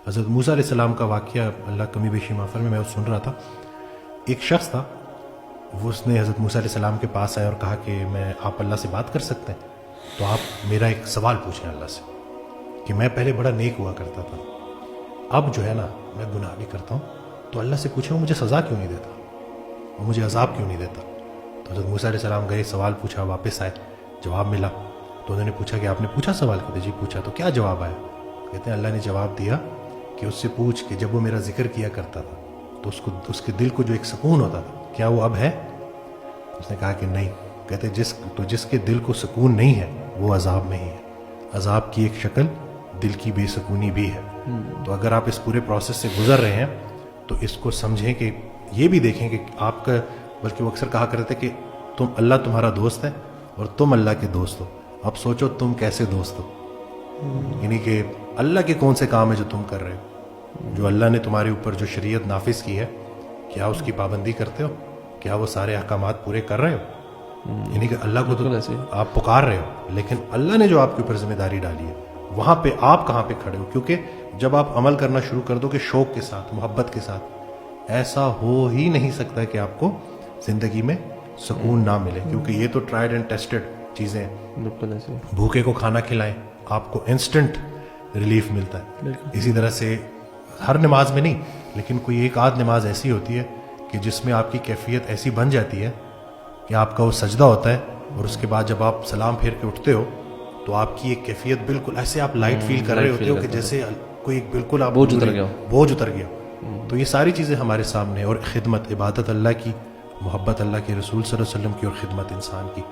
حضرت موسیٰ علیہ السلام کا واقعہ اللہ کمی بیشی معاف فرمائے، میں سن رہا تھا. ایک شخص تھا، وہ اس نے حضرت موسیٰ علیہ السلام کے پاس آیا اور کہا کہ آپ اللہ سے بات کر سکتے ہیں؟ تو آپ میرا ایک سوال پوچھیں اللہ سے کہ میں پہلے بڑا نیک ہوا کرتا تھا، اب جو ہے نا میں گناہ بھی کرتا ہوں، تو اللہ سے پوچھیں وہ مجھے سزا کیوں نہیں دیتا، وہ مجھے عذاب کیوں نہیں دیتا؟ تو حضرت موسیٰ علیہ السلام گئے، سوال پوچھا، واپس آئے، جواب ملا. تو انہوں نے پوچھا کہ آپ نے پوچھا سوال؟ کہتے جی پوچھا. تو کیا جواب آیا؟ کہتے ہیں اللہ نے جواب دیا کہ اس سے پوچھ کہ جب وہ میرا ذکر کیا کرتا تھا تو اس کے دل کو جو ایک سکون ہوتا تھا کیا وہ اب ہے؟ اس نے کہا کہ نہیں. کہتے جس کے دل کو سکون نہیں ہے وہ عذاب میں ہی ہے. عذاب کی ایک شکل دل کی بے سکونی بھی ہے. تو اگر آپ اس پورے پروسیس سے گزر رہے ہیں تو اس کو سمجھیں کہ یہ بھی دیکھیں کہ آپ کا، بلکہ وہ اکثر کہا کرتے کہ اللہ تمہارا دوست ہے اور تم اللہ کے دوست ہو. اب سوچو تم کیسے دوست ہو، یعنی کہ اللہ کے کون سے کام ہے جو تم کر رہے ہو، جو اللہ نے تمہارے اوپر جو شریعت نافذ کی ہے کیا اس کی پابندی کرتے ہو؟ کیا وہ سارے احکامات پورے کر رہے ہو؟ یعنی کہ اللہ کو تو آپ پکار رہے ہو، لیکن اللہ نے جو آپ کے اوپر ذمہ داری ڈالی ہے وہاں پہ آپ کہاں پہ کھڑے ہو؟ کیونکہ جب آپ عمل کرنا شروع کر دو کہ شوق کے ساتھ، محبت کے ساتھ، ایسا ہو ہی نہیں سکتا کہ آپ کو زندگی میں سکون نہ ملے، کیونکہ یہ تو ٹرائیڈ اینڈ ٹیسٹڈ چیزیں ہیں. بالکل ایسے بھوکے کو کھانا کھلائیں آپ کو انسٹنٹ ریلیف ملتا ہے. اسی طرح سے ہر نماز میں نہیں، لیکن کوئی ایک آدھ نماز ایسی ہوتی ہے کہ جس میں آپ کی کیفیت ایسی بن جاتی ہے کہ آپ کا وہ سجدہ ہوتا ہے اور اس کے بعد جب آپ سلام پھیر کے اٹھتے ہو تو آپ کی ایک کیفیت بالکل ایسے آپ لائٹ فیل کر رہے ہوتے ہو کہ جیسے کوئی بالکل آپ بوجھ اتر گیا. تو یہ ساری چیزیں ہمارے سامنے، اور خدمت، عبادت اللہ کی، محبت اللہ کے رسول صلی اللہ علیہ وسلم کی، اور خدمت انسان کی.